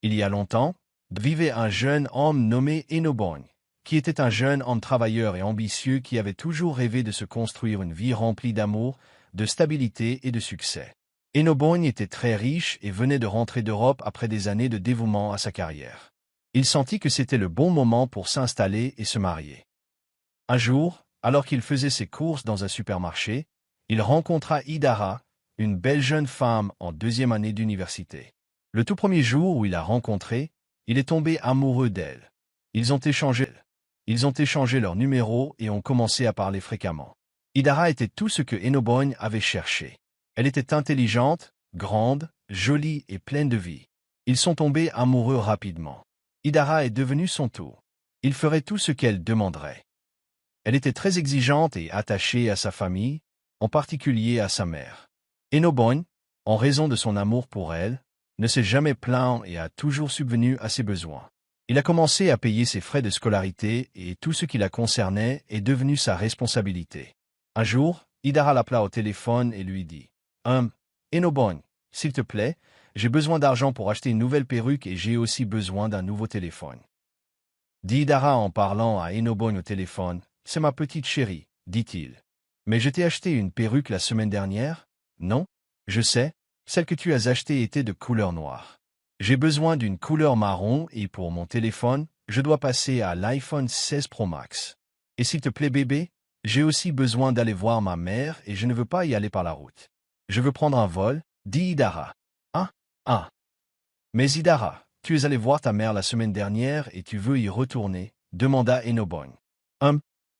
Il y a longtemps, vivait un jeune homme nommé Enobogne, qui était un jeune homme travailleur et ambitieux qui avait toujours rêvé de se construire une vie remplie d'amour, de stabilité et de succès. Enobogne était très riche et venait de rentrer d'Europe après des années de dévouement à sa carrière. Il sentit que c'était le bon moment pour s'installer et se marier. Un jour, alors qu'il faisait ses courses dans un supermarché, il rencontra Idara, une belle jeune femme en 2e année d'université. Le tout premier jour où il l'a rencontrée, il est tombé amoureux d'elle. Ils ont échangé leur numéro et ont commencé à parler fréquemment. Idara était tout ce que Enobogne avait cherché. Elle était intelligente, grande, jolie et pleine de vie. Ils sont tombés amoureux rapidement. Idara est devenue son tout. Il ferait tout ce qu'elle demanderait. Elle était très exigeante et attachée à sa famille, en particulier à sa mère. Enobogne, en raison de son amour pour elle, ne s'est jamais plaint et a toujours subvenu à ses besoins. Il a commencé à payer ses frais de scolarité et tout ce qui la concernait est devenu sa responsabilité. Un jour, Idara l'appela au téléphone et lui dit « Enobogne, s'il te plaît, j'ai besoin d'argent pour acheter une nouvelle perruque et j'ai aussi besoin d'un nouveau téléphone. » Dit Idara en parlant à Enobogne au téléphone. « C'est ma petite chérie, dit-il. Mais je t'ai acheté une perruque la semaine dernière? Non? Je sais, celle que tu as achetée était de couleur noire. J'ai besoin d'une couleur marron et pour mon téléphone, je dois passer à l'iPhone 16 Pro Max. Et s'il te plaît bébé, j'ai aussi besoin d'aller voir ma mère et je ne veux pas y aller par la route. Je veux prendre un vol, dit Idara. Ah. Mais Idara, tu es allé voir ta mère la semaine dernière et tu veux y retourner, demanda Enobogne.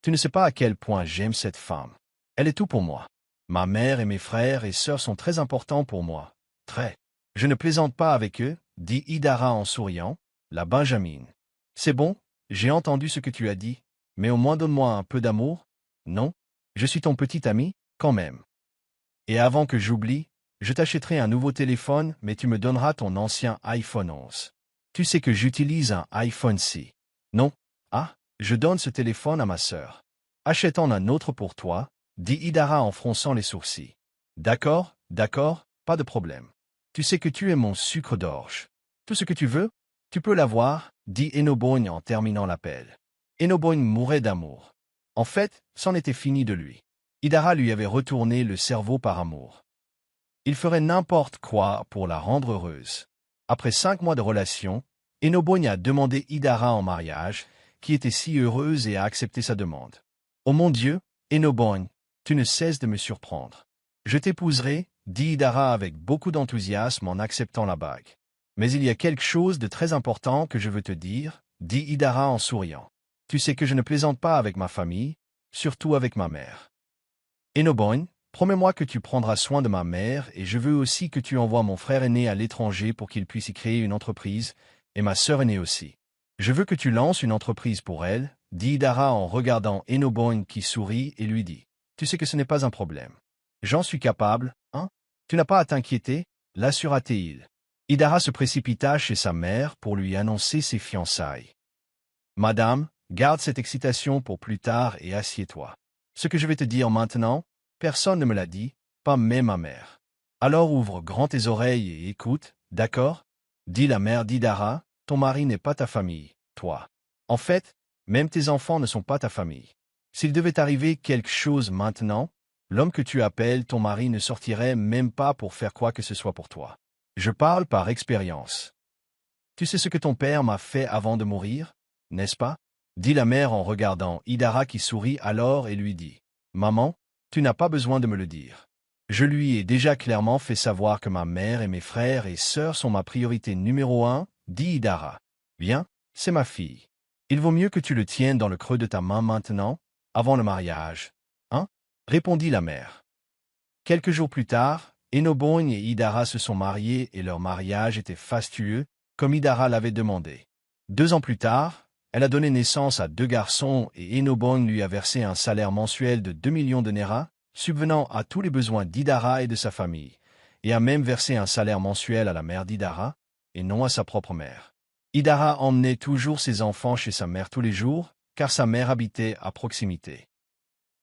Tu ne sais pas à quel point j'aime cette femme. Elle est tout pour moi. Ma mère et mes frères et sœurs sont très importants pour moi. Très. Je ne plaisante pas avec eux, dit Idara en souriant, la Benjamine. C'est bon, j'ai entendu ce que tu as dit, mais au moins donne-moi un peu d'amour. Non? Je suis ton petit ami, quand même. Et avant que j'oublie, je t'achèterai un nouveau téléphone, mais tu me donneras ton ancien iPhone 11. Tu sais que j'utilise un iPhone 6. Non? Je donne ce téléphone à ma sœur. Achète-en un autre pour toi, dit Idara en fronçant les sourcils. D'accord, pas de problème. Tu sais que tu es mon sucre d'orge. Tout ce que tu veux, tu peux l'avoir, dit Enobogne en terminant l'appel. Enobogne mourait d'amour. En fait, c'en était fini de lui. Idara lui avait retourné le cerveau par amour. Il ferait n'importe quoi pour la rendre heureuse. Après 5 mois de relation, Enobogne a demandé Idara en mariage, qui était si heureuse et a accepté sa demande. « Oh mon Dieu, Enobogne, tu ne cesses de me surprendre. Je t'épouserai, dit Idara avec beaucoup d'enthousiasme en acceptant la bague. Mais il y a quelque chose de très important que je veux te dire, dit Idara en souriant. Tu sais que je ne plaisante pas avec ma famille, surtout avec ma mère. Enobogne, promets-moi que tu prendras soin de ma mère et je veux aussi que tu envoies mon frère aîné à l'étranger pour qu'il puisse y créer une entreprise, et ma sœur aînée aussi. Je veux que tu lances une entreprise pour elle, dit Idara en regardant Enobogne qui sourit et lui dit. Tu sais que ce n'est pas un problème. J'en suis capable, hein? Tu n'as pas à t'inquiéter, l'assura-t-il. Idara se précipita chez sa mère pour lui annoncer ses fiançailles. Madame, garde cette excitation pour plus tard et assieds-toi. Ce que je vais te dire maintenant, personne ne me l'a dit, pas même ma mère. Alors ouvre grand tes oreilles et écoute, d'accord? Dit la mère d'Idara, ton mari n'est pas ta famille, toi. En fait, même tes enfants ne sont pas ta famille. S'il devait arriver quelque chose maintenant, l'homme que tu appelles ton mari ne sortirait même pas pour faire quoi que ce soit pour toi. Je parle par expérience. Tu sais ce que ton père m'a fait avant de mourir, n'est-ce pas? Dit la mère en regardant Idara qui sourit alors et lui dit. Maman, tu n'as pas besoin de me le dire. Je lui ai déjà clairement fait savoir que ma mère et mes frères et sœurs sont ma priorité numéro 1, dit Idara. Bien, c'est ma fille. Il vaut mieux que tu le tiennes dans le creux de ta main maintenant, avant le mariage. Hein? Répondit la mère. Quelques jours plus tard, Enobogne et Idara se sont mariés et leur mariage était fastueux, comme Idara l'avait demandé. 2 ans plus tard, elle a donné naissance à 2 garçons et Enobogne lui a versé un salaire mensuel de 2 millions de Nera, subvenant à tous les besoins d'Idara et de sa famille, et a même versé un salaire mensuel à la mère d'Idara, et non à sa propre mère. Idara emmenait toujours ses enfants chez sa mère tous les jours, car sa mère habitait à proximité.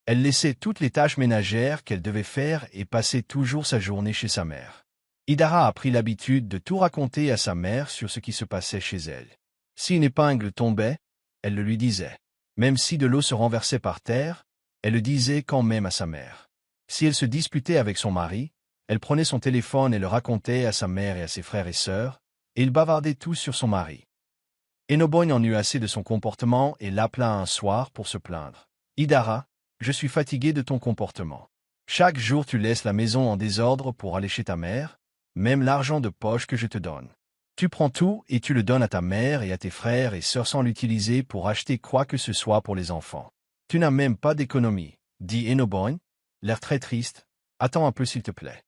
Elle laissait toutes les tâches ménagères qu'elle devait faire et passait toujours sa journée chez sa mère. Idara a pris l'habitude de tout raconter à sa mère sur ce qui se passait chez elle. Si une épingle tombait, elle le lui disait. Même si de l'eau se renversait par terre, elle le disait quand même à sa mère. Si elle se disputait avec son mari, elle prenait son téléphone et le racontait à sa mère et à ses frères et sœurs, et ils bavardaient tous sur son mari. Enobogne en eut assez de son comportement et l'appela un soir pour se plaindre. « Idara, je suis fatigué de ton comportement. Chaque jour tu laisses la maison en désordre pour aller chez ta mère, même l'argent de poche que je te donne. Tu prends tout et tu le donnes à ta mère et à tes frères et sœurs sans l'utiliser pour acheter quoi que ce soit pour les enfants. Tu n'as même pas d'économie, dit Enobogne, l'air très triste. Attends un peu s'il te plaît.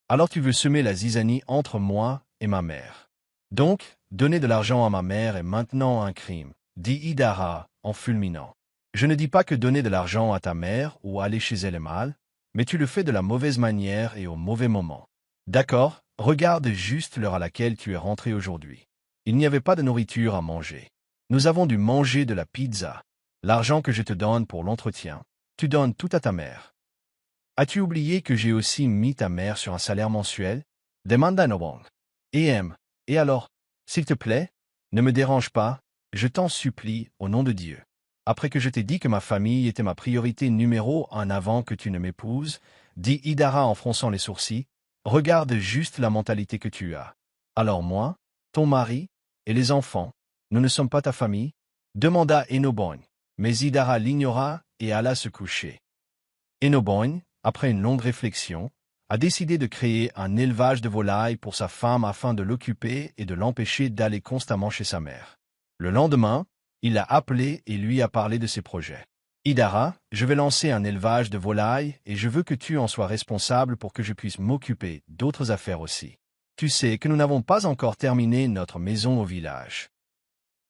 Alors tu veux semer la zizanie entre moi et ma mère. Donc, donner de l'argent à ma mère est maintenant un crime, dit Idara en fulminant. Je ne dis pas que donner de l'argent à ta mère ou aller chez elle est mal, mais tu le fais de la mauvaise manière et au mauvais moment. D'accord, regarde juste l'heure à laquelle tu es rentré aujourd'hui. Il n'y avait pas de nourriture à manger. Nous avons dû manger de la pizza. L'argent que je te donne pour l'entretien, tu donnes tout à ta mère. As-tu oublié que j'ai aussi mis ta mère sur un salaire mensuel? Demanda Enobogne. Et alors, s'il te plaît, ne me dérange pas, je t'en supplie, au nom de Dieu. Après que je t'ai dit que ma famille était ma priorité numéro 1 avant que tu ne m'épouses, dit Idara en fronçant les sourcils, regarde juste la mentalité que tu as. Alors moi, ton mari, et les enfants, nous ne sommes pas ta famille? Demanda Enobogne, mais Idara l'ignora et alla se coucher. Enobogne, après une longue réflexion, a décidé de créer un élevage de volailles pour sa femme afin de l'occuper et de l'empêcher d'aller constamment chez sa mère. Le lendemain, il l'a appelé et lui a parlé de ses projets. Idara, je vais lancer un élevage de volailles et je veux que tu en sois responsable pour que je puisse m'occuper d'autres affaires aussi. Tu sais que nous n'avons pas encore terminé notre maison au village.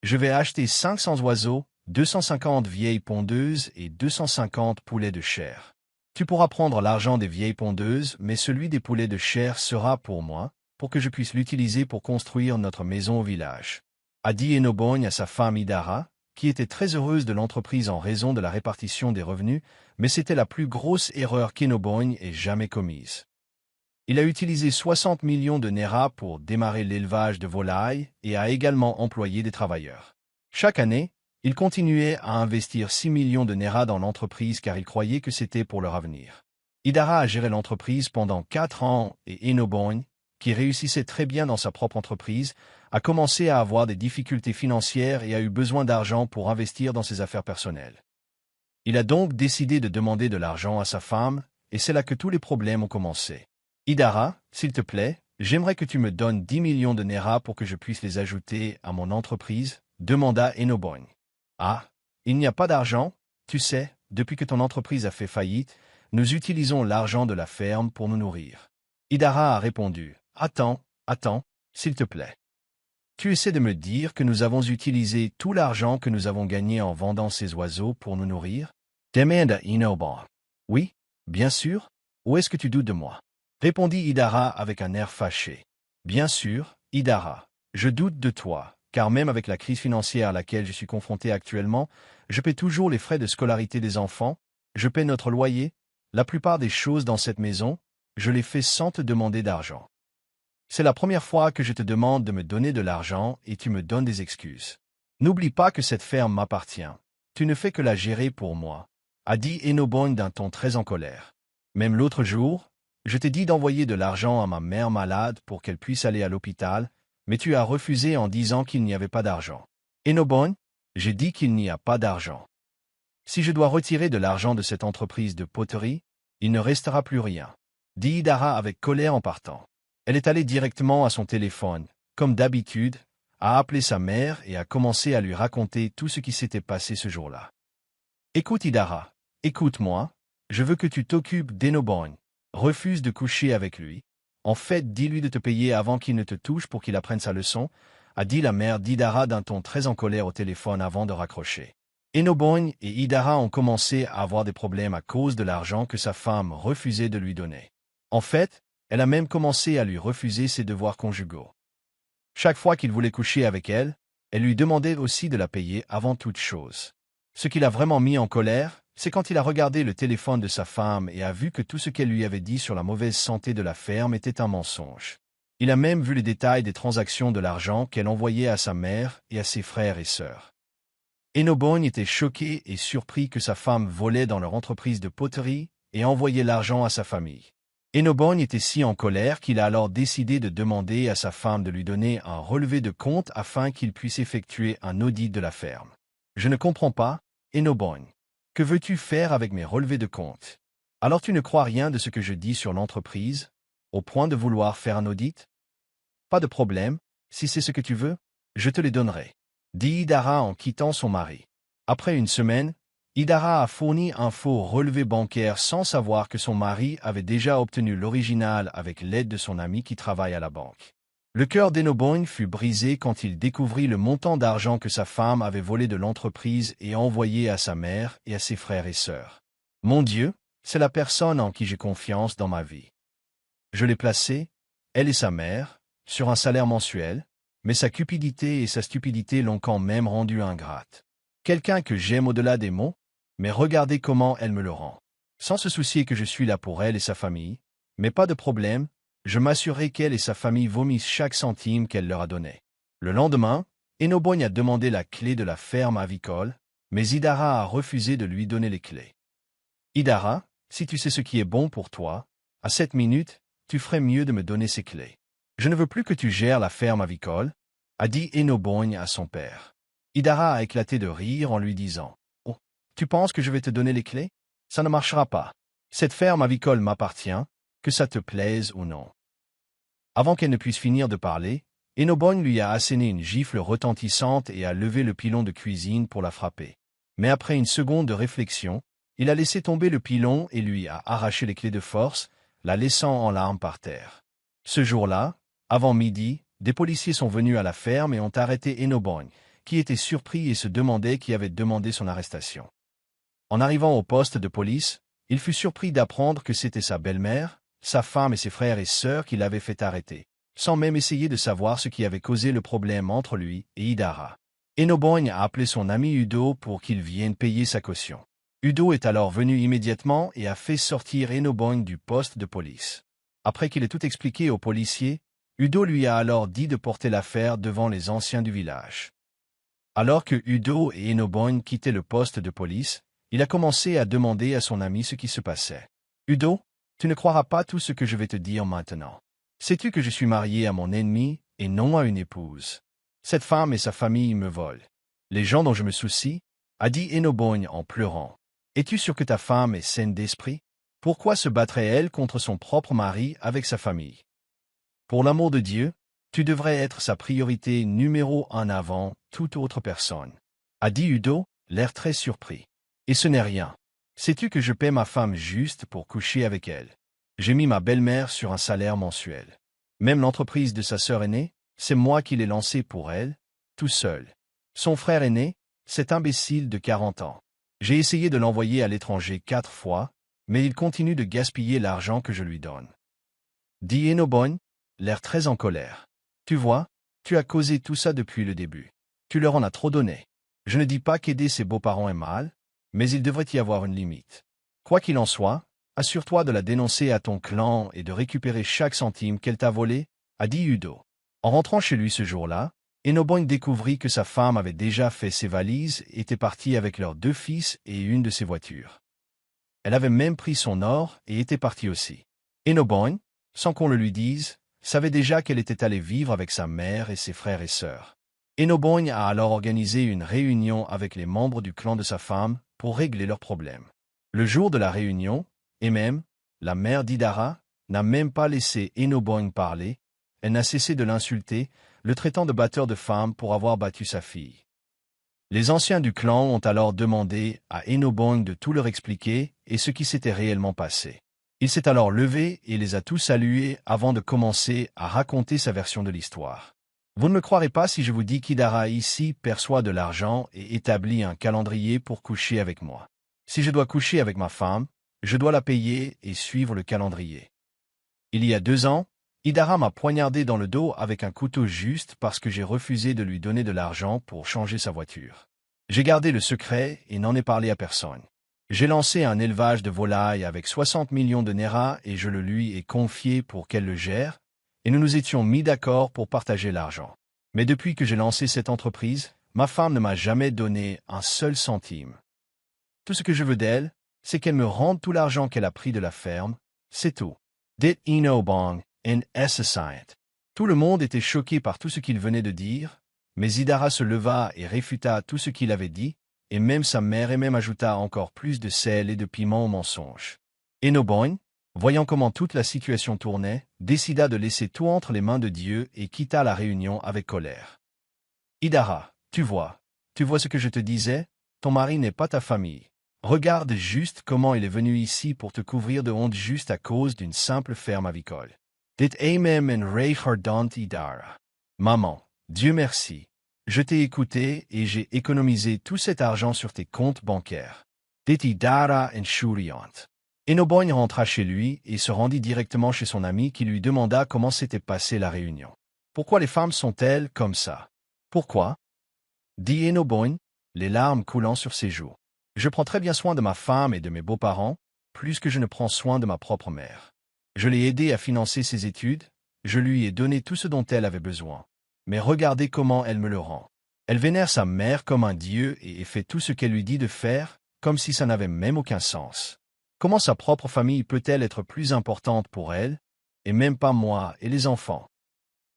Je vais acheter 500 oiseaux, 250 vieilles pondeuses et 250 poulets de chair. Tu pourras prendre l'argent des vieilles pondeuses, mais celui des poulets de chair sera pour moi, pour que je puisse l'utiliser pour construire notre maison au village. A dit Enobogne à sa femme Idara, qui était très heureuse de l'entreprise en raison de la répartition des revenus, mais c'était la plus grosse erreur qu'Enobogne ait jamais commise. Il a utilisé 60 millions de Nera pour démarrer l'élevage de volailles et a également employé des travailleurs. Chaque année, il continuait à investir 6 millions de Nera dans l'entreprise car il croyait que c'était pour leur avenir. Idara a géré l'entreprise pendant 4 ans et Enobogne, qui réussissait très bien dans sa propre entreprise, a commencé à avoir des difficultés financières et a eu besoin d'argent pour investir dans ses affaires personnelles. Il a donc décidé de demander de l'argent à sa femme, et c'est là que tous les problèmes ont commencé. Idara, s'il te plaît, j'aimerais que tu me donnes 10 millions de Nera pour que je puisse les ajouter à mon entreprise, demanda Enobogne. Ah, il n'y a pas d'argent, tu sais, depuis que ton entreprise a fait faillite, nous utilisons l'argent de la ferme pour nous nourrir. Idara a répondu, attends, s'il te plaît. Tu essaies de me dire que nous avons utilisé tout l'argent que nous avons gagné en vendant ces oiseaux pour nous nourrir? Demanda Enobogne. Oui, bien sûr. Où est-ce que tu doutes de moi? Répondit Idara avec un air fâché. Bien sûr, Idara, je doute de toi, car même avec la crise financière à laquelle je suis confronté actuellement, je paie toujours les frais de scolarité des enfants, je paie notre loyer, la plupart des choses dans cette maison, je les fais sans te demander d'argent. C'est la première fois que je te demande de me donner de l'argent et tu me donnes des excuses. N'oublie pas que cette ferme m'appartient. Tu ne fais que la gérer pour moi, a dit Enobogne d'un ton très en colère. Même l'autre jour, je t'ai dit d'envoyer de l'argent à ma mère malade pour qu'elle puisse aller à l'hôpital, mais tu as refusé en disant qu'il n'y avait pas d'argent. Enobogne, j'ai dit qu'il n'y a pas d'argent. Si je dois retirer de l'argent de cette entreprise de poterie, il ne restera plus rien, dit Idara avec colère en partant. Elle est allée directement à son téléphone, comme d'habitude, a appelé sa mère et a commencé à lui raconter tout ce qui s'était passé ce jour-là. Écoute Idara, écoute-moi, je veux que tu t'occupes d'Enobogne. Refuse de coucher avec lui. En fait, dis-lui de te payer avant qu'il ne te touche pour qu'il apprenne sa leçon, a dit la mère d'Idara d'un ton très en colère au téléphone avant de raccrocher. Enobogne et Idara ont commencé à avoir des problèmes à cause de l'argent que sa femme refusait de lui donner. En fait, elle a même commencé à lui refuser ses devoirs conjugaux. Chaque fois qu'il voulait coucher avec elle, elle lui demandait aussi de la payer avant toute chose. Ce qui l'a vraiment mis en colère, c'est quand il a regardé le téléphone de sa femme et a vu que tout ce qu'elle lui avait dit sur la mauvaise santé de la ferme était un mensonge. Il a même vu les détails des transactions de l'argent qu'elle envoyait à sa mère et à ses frères et sœurs. Enobogne était choqué et surpris que sa femme volait dans leur entreprise de poterie et envoyait l'argent à sa famille. Enobogne était si en colère qu'il a alors décidé de demander à sa femme de lui donner un relevé de compte afin qu'il puisse effectuer un audit de la ferme. « Je ne comprends pas, Enobogne. Que veux-tu faire avec mes relevés de compte? Alors tu ne crois rien de ce que je dis sur l'entreprise, au point de vouloir faire un audit? Pas de problème, si c'est ce que tu veux, je te les donnerai, dit Idara en quittant son mari. Après une semaine, Idara a fourni un faux relevé bancaire sans savoir que son mari avait déjà obtenu l'original avec l'aide de son ami qui travaille à la banque. Le cœur d'Enobogne fut brisé quand il découvrit le montant d'argent que sa femme avait volé de l'entreprise et envoyé à sa mère et à ses frères et sœurs. Mon Dieu, c'est la personne en qui j'ai confiance dans ma vie. Je l'ai placée, elle et sa mère, sur un salaire mensuel, mais sa cupidité et sa stupidité l'ont quand même rendue ingrate. Quelqu'un que j'aime au-delà des mots, mais regardez comment elle me le rend. Sans se soucier que je suis là pour elle et sa famille, mais pas de problème, je m'assurerai qu'elle et sa famille vomissent chaque centime qu'elle leur a donné. Le lendemain, Enobogne a demandé la clé de la ferme avicole, mais Idara a refusé de lui donner les clés. Idara, si tu sais ce qui est bon pour toi, à cette minute, tu ferais mieux de me donner ces clés. Je ne veux plus que tu gères la ferme avicole, a dit Enobogne à son père. Idara a éclaté de rire en lui disant « Oh, tu penses que je vais te donner les clés? Ça ne marchera pas. Cette ferme avicole m'appartient, que ça te plaise ou non. » Avant qu'elle ne puisse finir de parler, Enobogne lui a asséné une gifle retentissante et a levé le pilon de cuisine pour la frapper. Mais après une seconde de réflexion, il a laissé tomber le pilon et lui a arraché les clés de force, la laissant en larmes par terre. Ce jour-là, avant midi, des policiers sont venus à la ferme et ont arrêté Enobogne, qui était surpris et se demandait qui avait demandé son arrestation. En arrivant au poste de police, il fut surpris d'apprendre que c'était sa belle-mère, sa femme et ses frères et sœurs qui l'avaient fait arrêter, sans même essayer de savoir ce qui avait causé le problème entre lui et Idara. Enobogne a appelé son ami Udo pour qu'il vienne payer sa caution. Udo est alors venu immédiatement et a fait sortir Enobogne du poste de police. Après qu'il ait tout expliqué aux policiers, Udo lui a alors dit de porter l'affaire devant les anciens du village. Alors que Udo et Enobogne quittaient le poste de police, il a commencé à demander à son ami ce qui se passait. « Udo, tu ne croiras pas tout ce que je vais te dire maintenant. Sais-tu que je suis marié à mon ennemi et non à une épouse? Cette femme et sa famille me volent. Les gens dont je me soucie, a dit Enobogne en pleurant. Es-tu sûr que ta femme est saine d'esprit? Pourquoi se battrait-elle contre son propre mari avec sa famille? Pour l'amour de Dieu, tu devrais être sa priorité numéro 1 avant toute autre personne, a dit Udo, l'air très surpris. Et ce n'est rien. Sais-tu que je paie ma femme juste pour coucher avec elle? J'ai mis ma belle-mère sur un salaire mensuel. Même l'entreprise de sa sœur aînée, c'est moi qui l'ai lancée pour elle, tout seul. Son frère aîné, cet imbécile de 40 ans. J'ai essayé de l'envoyer à l'étranger 4 fois, mais il continue de gaspiller l'argent que je lui donne. Dit Enobogne, l'air très en colère. Tu vois, tu as causé tout ça depuis le début. Tu leur en as trop donné. Je ne dis pas qu'aider ses beaux-parents est mal, mais il devrait y avoir une limite. Quoi qu'il en soit, assure-toi de la dénoncer à ton clan et de récupérer chaque centime qu'elle t'a volé, a dit Udo. En rentrant chez lui ce jour-là, Enobogne découvrit que sa femme avait déjà fait ses valises et était partie avec leurs 2 fils et une de ses voitures. Elle avait même pris son or et était partie aussi. Enobogne, sans qu'on le lui dise, savait déjà qu'elle était allée vivre avec sa mère et ses frères et sœurs. Enobogne a alors organisé une réunion avec les membres du clan de sa femme pour régler leurs problèmes. Le jour de la réunion, et même, la mère d'Idara n'a même pas laissé Enobogne parler, elle n'a cessé de l'insulter, le traitant de batteur de femmes pour avoir battu sa fille. Les anciens du clan ont alors demandé à Enobogne de tout leur expliquer et ce qui s'était réellement passé. Il s'est alors levé et les a tous salués avant de commencer à raconter sa version de l'histoire. Vous ne me croirez pas si je vous dis qu'Idara ici perçoit de l'argent et établit un calendrier pour coucher avec moi. Si je dois coucher avec ma femme, je dois la payer et suivre le calendrier. Il y a 2 ans, Idara m'a poignardé dans le dos avec un couteau juste parce que j'ai refusé de lui donner de l'argent pour changer sa voiture. J'ai gardé le secret et n'en ai parlé à personne. J'ai lancé un élevage de volailles avec 60 millions de Nera et je le lui ai confié pour qu'elle le gère, et nous nous étions mis d'accord pour partager l'argent. Mais depuis que j'ai lancé cette entreprise, ma femme ne m'a jamais donné un seul centime. Tout ce que je veux d'elle, c'est qu'elle me rende tout l'argent qu'elle a pris de la ferme, c'est tout. Dit Inobong, en Essayent. Tout le monde était choqué par tout ce qu'il venait de dire, mais Idara se leva et réfuta tout ce qu'il avait dit, et même sa mère et même ajouta encore plus de sel et de piment au mensonge. Enobong, voyant comment toute la situation tournait, décida de laisser tout entre les mains de Dieu et quitta la réunion avec colère. Idara, tu vois ce que je te disais, ton mari n'est pas ta famille. Regarde juste comment il est venu ici pour te couvrir de honte juste à cause d'une simple ferme avicole. Dit Amen en Rechardant Idara. Maman, Dieu merci. Je t'ai écouté et j'ai économisé tout cet argent sur tes comptes bancaires. Dit Idara en Shuriant. Enobong rentra chez lui et se rendit directement chez son ami qui lui demanda comment s'était passée la réunion. Pourquoi les femmes sont-elles comme ça? Pourquoi? Dit Enobong, les larmes coulant sur ses joues. Je prends très bien soin de ma femme et de mes beaux-parents, plus que je ne prends soin de ma propre mère. Je l'ai aidée à financer ses études, je lui ai donné tout ce dont elle avait besoin. Mais regardez comment elle me le rend. Elle vénère sa mère comme un dieu et fait tout ce qu'elle lui dit de faire, comme si ça n'avait même aucun sens. Comment sa propre famille peut-elle être plus importante pour elle, et même pas moi et les enfants?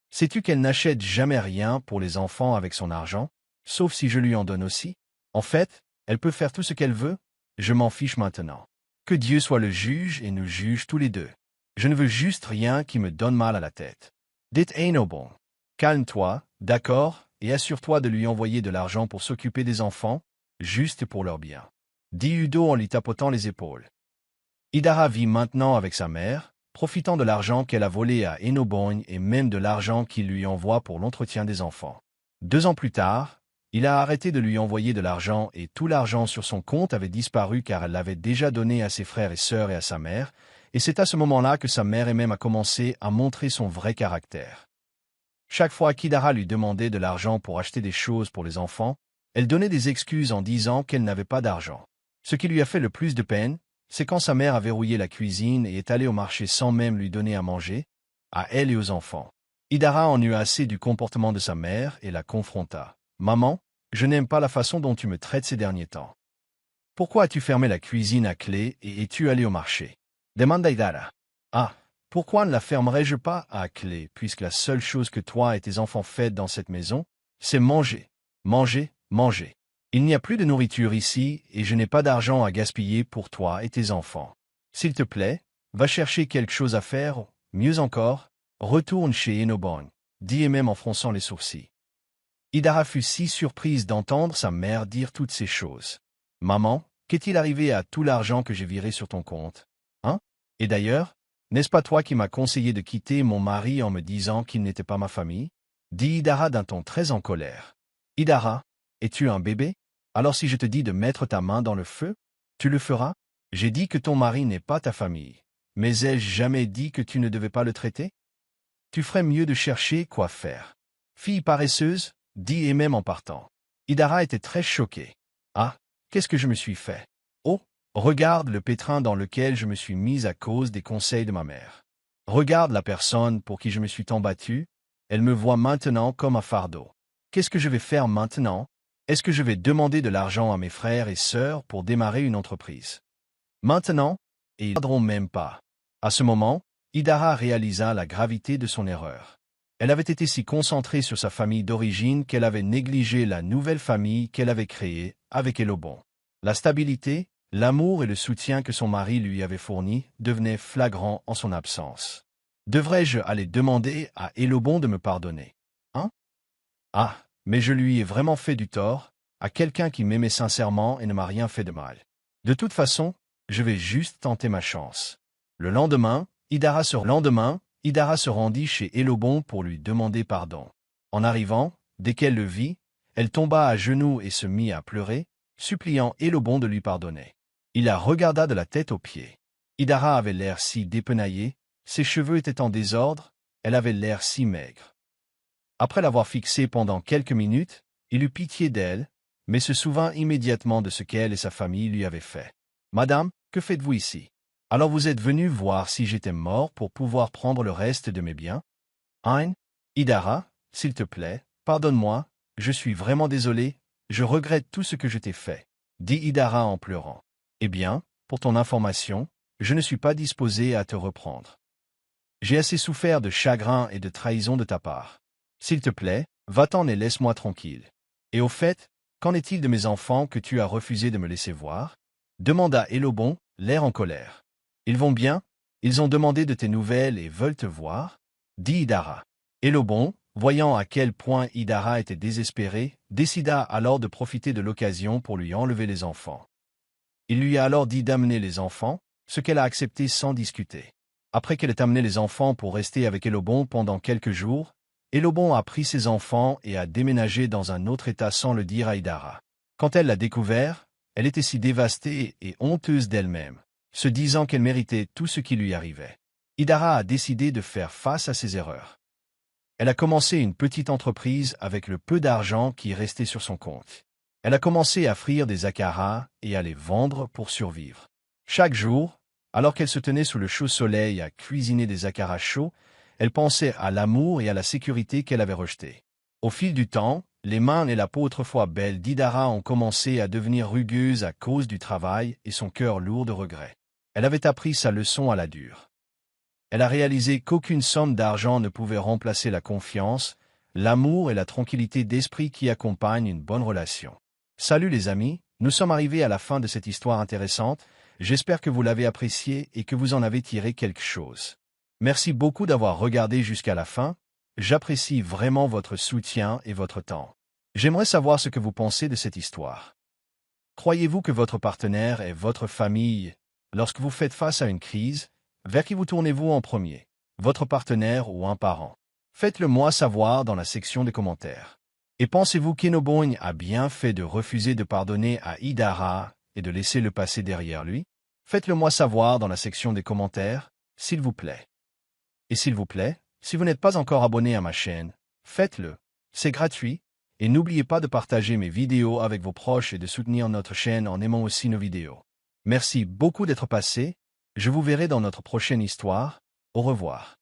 Sais-tu qu'elle n'achète jamais rien pour les enfants avec son argent, sauf si je lui en donne aussi? En fait, elle peut faire tout ce qu'elle veut, je m'en fiche maintenant. Que Dieu soit le juge et nous juge tous les deux. Je ne veux juste rien qui me donne mal à la tête. Dit Enobong. Calme-toi, d'accord, et assure-toi de lui envoyer de l'argent pour s'occuper des enfants, juste pour leur bien. Dit Udo en lui tapotant les épaules. Idara vit maintenant avec sa mère, profitant de l'argent qu'elle a volé à Enobong et même de l'argent qu'il lui envoie pour l'entretien des enfants. 2 ans plus tard, il a arrêté de lui envoyer de l'argent et tout l'argent sur son compte avait disparu car elle l'avait déjà donné à ses frères et sœurs et à sa mère, et c'est à ce moment-là que sa mère elle-même a commencé à montrer son vrai caractère. Chaque fois qu'Idara lui demandait de l'argent pour acheter des choses pour les enfants, elle donnait des excuses en disant qu'elle n'avait pas d'argent. Ce qui lui a fait le plus de peine, c'est quand sa mère a verrouillé la cuisine et est allée au marché sans même lui donner à manger, à elle et aux enfants. Idara en eut assez du comportement de sa mère et la confronta. « Maman, je n'aime pas la façon dont tu me traites ces derniers temps. Pourquoi as-tu fermé la cuisine à clé et es-tu allé au marché ?» demanda Idara. « Ah, pourquoi ne la fermerais-je pas à clé, puisque la seule chose que toi et tes enfants faites dans cette maison, c'est manger, manger, manger. Il n'y a plus de nourriture ici et je n'ai pas d'argent à gaspiller pour toi et tes enfants. S'il te plaît, va chercher quelque chose à faire, mieux encore, retourne chez Enobong, dit même en fronçant les sourcils. » Idara fut si surprise d'entendre sa mère dire toutes ces choses. « Maman, qu'est-il arrivé à tout l'argent que j'ai viré sur ton compte? Hein? Et d'ailleurs, n'est-ce pas toi qui m'as conseillé de quitter mon mari en me disant qu'il n'était pas ma famille? » dit Idara d'un ton très en colère. « Idara, es-tu un bébé? Alors si je te dis de mettre ta main dans le feu, tu le feras? J'ai dit que ton mari n'est pas ta famille. Mais ai-je jamais dit que tu ne devais pas le traiter? Tu ferais mieux de chercher quoi faire. Fille paresseuse, dit et même en partant. » Idara était très choquée. « Ah, qu'est-ce que je me suis fait? Oh, regarde le pétrin dans lequel je me suis mise à cause des conseils de ma mère. Regarde la personne pour qui je me suis tant battue, elle me voit maintenant comme un fardeau. Qu'est-ce que je vais faire maintenant? Est-ce que je vais demander de l'argent à mes frères et sœurs pour démarrer une entreprise? Maintenant? Et ils ne viendront même pas. » À ce moment, Idara réalisa la gravité de son erreur. Elle avait été si concentrée sur sa famille d'origine qu'elle avait négligé la nouvelle famille qu'elle avait créée avec Enobong. La stabilité, l'amour et le soutien que son mari lui avait fournis devenaient flagrants en son absence. Devrais-je aller demander à Enobong de me pardonner? Hein? Ah, mais je lui ai vraiment fait du tort, à quelqu'un qui m'aimait sincèrement et ne m'a rien fait de mal. De toute façon, je vais juste tenter ma chance. Le lendemain, Idara se rendit chez Enobong pour lui demander pardon. En arrivant, dès qu'elle le vit, elle tomba à genoux et se mit à pleurer, suppliant Enobong de lui pardonner. Il la regarda de la tête aux pieds. Idara avait l'air si dépenaillée, ses cheveux étaient en désordre, elle avait l'air si maigre. Après l'avoir fixée pendant quelques minutes, il eut pitié d'elle, mais se souvint immédiatement de ce qu'elle et sa famille lui avaient fait. Madame, que faites-vous ici? Alors vous êtes venu voir si j'étais mort pour pouvoir prendre le reste de mes biens? Hein? Idara, s'il te plaît, pardonne-moi, je suis vraiment désolé, je regrette tout ce que je t'ai fait, dit Idara en pleurant. Eh bien, pour ton information, je ne suis pas disposé à te reprendre. J'ai assez souffert de chagrin et de trahison de ta part. S'il te plaît, va-t'en et laisse-moi tranquille. Et au fait, qu'en est-il de mes enfants que tu as refusé de me laisser voir? Demanda Elobon, l'air en colère. Ils vont bien? Ils ont demandé de tes nouvelles et veulent te voir? Dit Idara. Elobon, voyant à quel point Idara était désespéré, décida alors de profiter de l'occasion pour lui enlever les enfants. Il lui a alors dit d'amener les enfants, ce qu'elle a accepté sans discuter. Après qu'elle ait amené les enfants pour rester avec Elobon pendant quelques jours, Elobon a pris ses enfants et a déménagé dans un autre état sans le dire à Idara. Quand elle l'a découvert, elle était si dévastée et honteuse d'elle-même, se disant qu'elle méritait tout ce qui lui arrivait. Idara a décidé de faire face à ses erreurs. Elle a commencé une petite entreprise avec le peu d'argent qui restait sur son compte. Elle a commencé à frire des akaras et à les vendre pour survivre. Chaque jour, alors qu'elle se tenait sous le chaud soleil à cuisiner des akaras chauds, elle pensait à l'amour et à la sécurité qu'elle avait rejetés. Au fil du temps, les mains et la peau autrefois belles d'Idara ont commencé à devenir rugueuses à cause du travail et son cœur lourd de regrets. Elle avait appris sa leçon à la dure. Elle a réalisé qu'aucune somme d'argent ne pouvait remplacer la confiance, l'amour et la tranquillité d'esprit qui accompagnent une bonne relation. Salut les amis, nous sommes arrivés à la fin de cette histoire intéressante, j'espère que vous l'avez appréciée et que vous en avez tiré quelque chose. Merci beaucoup d'avoir regardé jusqu'à la fin, j'apprécie vraiment votre soutien et votre temps. J'aimerais savoir ce que vous pensez de cette histoire. Croyez-vous que votre partenaire est votre famille? Lorsque vous faites face à une crise, vers qui vous tournez-vous en premier? Votre partenaire ou un parent? Faites-le moi savoir dans la section des commentaires. Et pensez-vous qu'Enobon a bien fait de refuser de pardonner à Idara et de laisser le passé derrière lui? Faites-le moi savoir dans la section des commentaires, s'il vous plaît. Et s'il vous plaît, si vous n'êtes pas encore abonné à ma chaîne, faites-le. C'est gratuit. Et n'oubliez pas de partager mes vidéos avec vos proches et de soutenir notre chaîne en aimant aussi nos vidéos. Merci beaucoup d'être passé. Je vous verrai dans notre prochaine histoire. Au revoir.